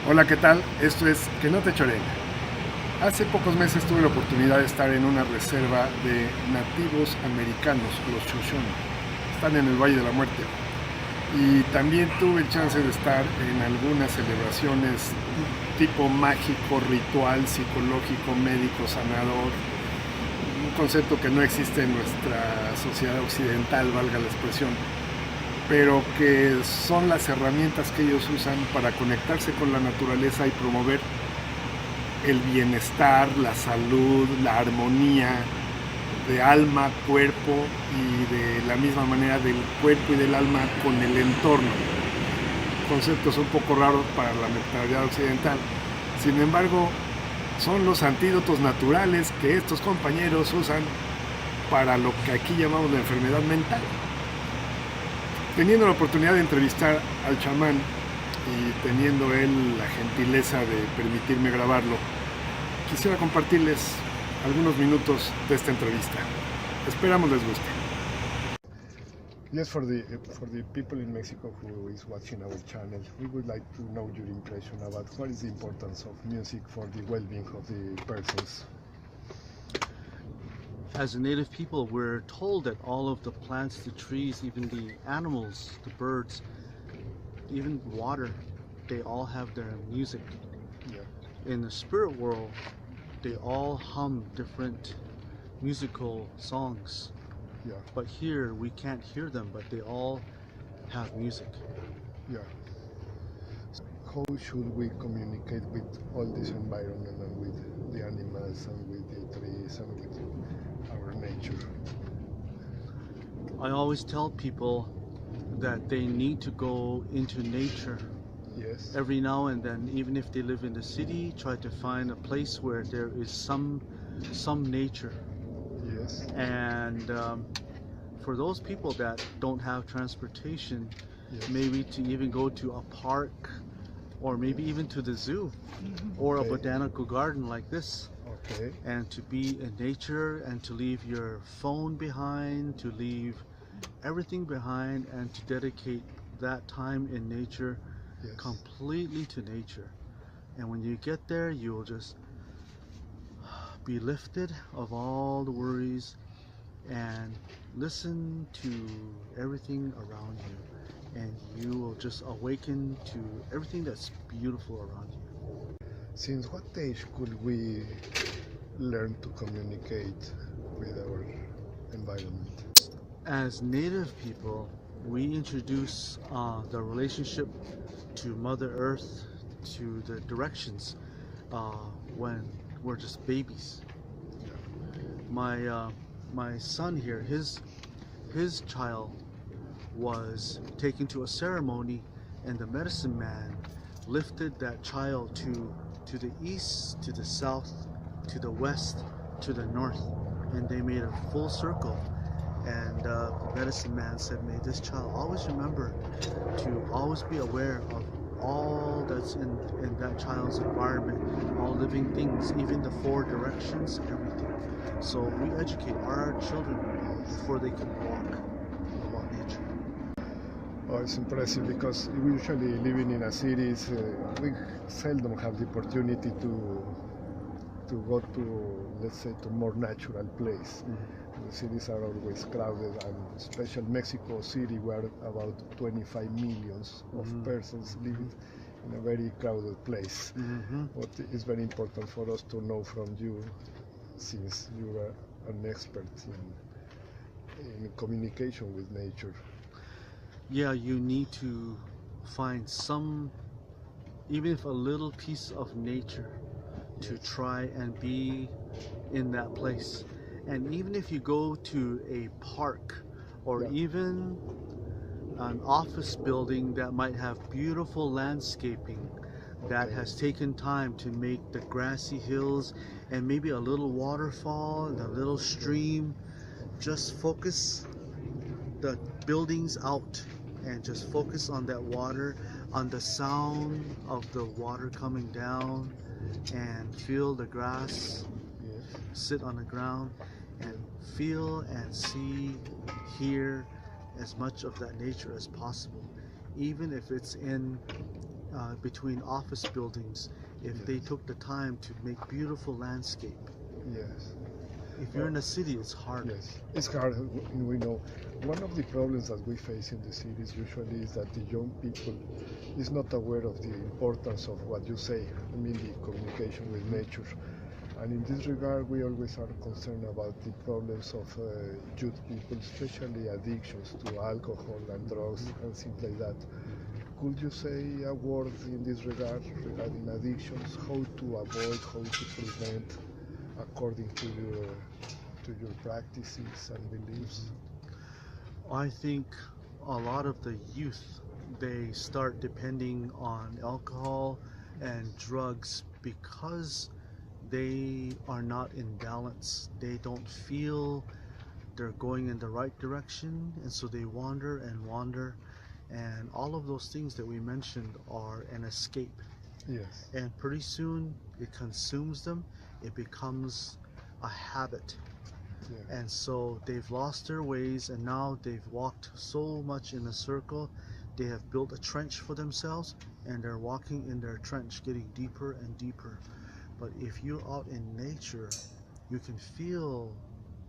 Hola, ¿qué tal? Esto es Que no te choreen. Hace pocos meses tuve la oportunidad de estar en una reserva de nativos americanos, los Shoshone. Están en el Valle de la Muerte. Y también tuve el chance de estar en algunas celebraciones tipo mágico, ritual, psicológico, médico, sanador. Un concepto que no existe en nuestra sociedad occidental, valga la expresión, pero que son las herramientas que ellos usan para conectarse con la naturaleza y promover el bienestar, la salud, la armonía de alma, cuerpo y de la misma manera del cuerpo y del alma con el entorno. Conceptos un poco raros para la mentalidad occidental. Sin embargo, son los antídotos naturales que estos compañeros usan para lo que aquí llamamos la enfermedad mental. Teniendo la oportunidad de entrevistar al chamán y teniendo él la gentileza de permitirme grabarlo, quisiera compartirles algunos minutos de esta entrevista. Esperamos les guste. Yes, for the people in Mexico who is watching our channel, we would like to know your impression about what is the importance of music for the well-being of the persons. As a native people, we're told that all of the plants, the trees, even the animals, the birds, even water, they all have their music. Yeah. In the spirit world, they all hum different musical songs. Yeah. But here, we can't hear them, but they all have music. Yeah. How should we communicate with all this environment and with the animals and with the trees and with our nature? I always tell people that they need to go into nature. Yes. Every now and then, even if they live in the city, try to find a place where there is some nature. Yes. And for those people that don't have transportation, Yes. maybe to even go to a park, or maybe even to the zoo, or a botanical garden like this. Okay. And to be in nature and to leave your phone behind, to leave everything behind, and to dedicate that time in nature. Yes. Completely to nature. And when you get there, you will just be lifted of all the worries and listen to everything around you, and you will just awaken to everything that's beautiful around you. Since what age could we learn to communicate with our environment? As native people, we introduce the relationship to Mother Earth, to the directions when we're just babies. My son here, his child was taken to a ceremony, and the medicine man lifted that child to the east, to the south, to the west, to the north, and they made a full circle. And the medicine man said, may this child always remember to always be aware of all that's in that child's environment, all living things, even the four directions, everything. So we educate our children before they can walk about nature. Oh, it's impressive because we usually living in a cities, we seldom have the opportunity to go to, let's say, to more natural place. Mm-hmm. The cities are always crowded, and especially Mexico City, where about 25 millions of persons living in a very crowded place. Mm-hmm. What is very important for us to know from you, since you are an expert in communication with nature. Yeah, you need to find some, even if a little piece of nature, to try and be in that place. And even if you go to a park or even an office building that might have beautiful landscaping that has taken time to make the grassy hills and maybe a little waterfall and a little stream, just focus the buildings out and just focus on that water, on the sound of the water coming down, and feel the grass, sit on the ground and feel and see, hear as much of that nature as possible, even if it's in between office buildings if they took the time to make beautiful landscape. Yes. If you're in a city, it's hard. Yes, it's hard. We know one of the problems that we face in the cities usually is that the young people is not aware of the importance of what you say. I mean, the communication with nature. And in this regard, we always are concerned about the problems of youth people, especially addictions to alcohol and drugs and things like that. Could you say a word in this regard regarding addictions, how to avoid, how to prevent, according to your practices and beliefs? I think a lot of the youth, they start depending on alcohol and drugs because they are not in balance. They don't feel they're going in the right direction, and so they wander and wander, and all of those things that we mentioned are an escape. Yes. And pretty soon it consumes them. It becomes a habit. Yeah. And so they've lost their ways, and now they've walked so much in a circle. They have built a trench for themselves, and they're walking in their trench, getting deeper and deeper. But if you're out in nature, you can feel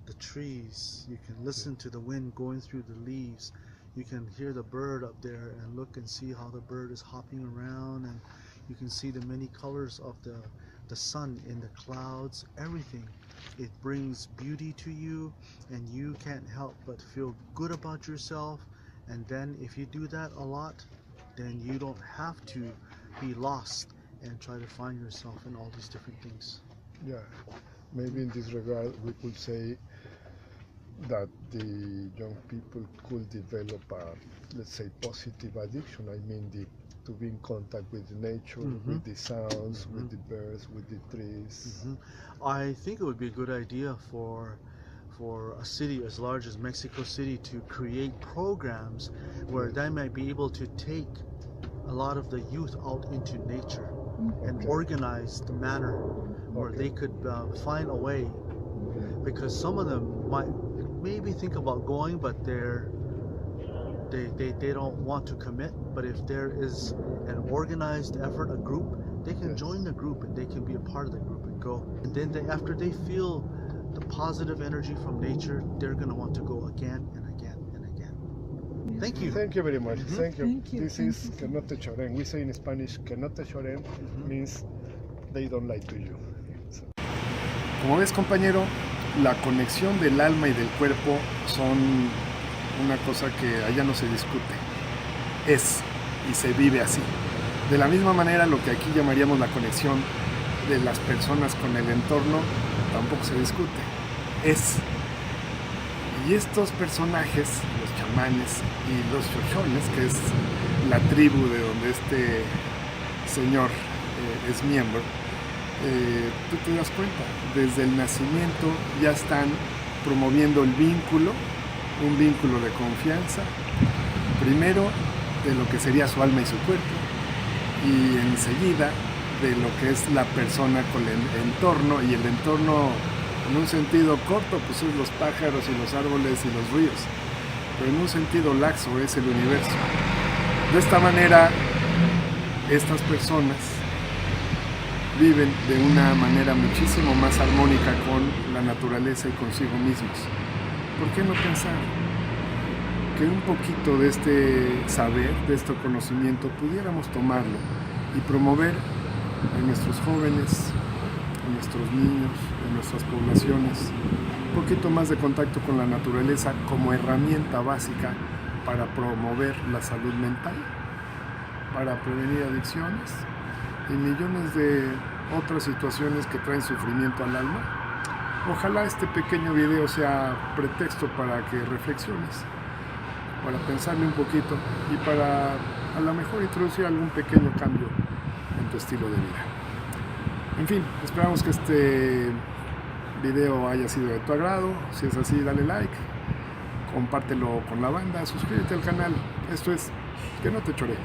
the trees, you can listen to the wind going through the leaves, you can hear the bird up there and look and see how the bird is hopping around, and you can see the many colors of the sun in the clouds, everything. It brings beauty to you, and you can't help but feel good about yourself. And then if you do that a lot, then you don't have to be lost and try to find yourself in all these different things. Yeah, maybe in this regard we could say that the young people could develop a, let's say, positive addiction. I mean, to be in contact with nature, with the sounds, with the birds, with the trees. I think it would be a good idea for a city as large as Mexico City to create programs where they might be able to take a lot of the youth out into nature and organized manner where they could find a way, because some of them might maybe think about going, but they don't want to commit. But if there is an organized effort, a group, they can join the group and they can be a part of the group and go. And then after they feel the positive energy from nature, they're going to want to go again and again and again. Thank you. Thank you very much. Thank you. Thank you. This is que no te choren. We say in Spanish, que no te choren means they don't lie to you. Como ves, compañero, la conexión del alma y del cuerpo son una cosa que allá no se discute. Es y se vive así. De la misma manera, lo que aquí llamaríamos la conexión de las personas con el entorno tampoco se discute. Es. Y estos personajes, los chamanes y los shoshones, que es la tribu de donde este señor es miembro, tú te das cuenta, desde el nacimiento ya están promoviendo el vínculo, un vínculo de confianza, primero de lo que sería su alma y su cuerpo, y enseguida de lo que es la persona con el entorno, y el entorno en un sentido corto pues es los pájaros y los árboles y los ríos, pero en un sentido laxo es el universo. De esta manera estas personas viven de una manera muchísimo más armónica con la naturaleza y consigo mismos. ¿Por qué no pensar que un poquito de este saber, de este conocimiento, pudiéramos tomarlo y promover en nuestros jóvenes, en nuestros niños, en nuestras poblaciones, un poquito más de contacto con la naturaleza como herramienta básica para promover la salud mental, para prevenir adicciones y millones de otras situaciones que traen sufrimiento al alma? Ojalá este pequeño video sea pretexto para que reflexiones, para pensarle un poquito y para a lo mejor introducir algún pequeño cambio en tu estilo de vida. En fin, esperamos que este video haya sido de tu agrado. Si es así, dale like, compártelo con la banda, suscríbete al canal. Esto es Que no te choree.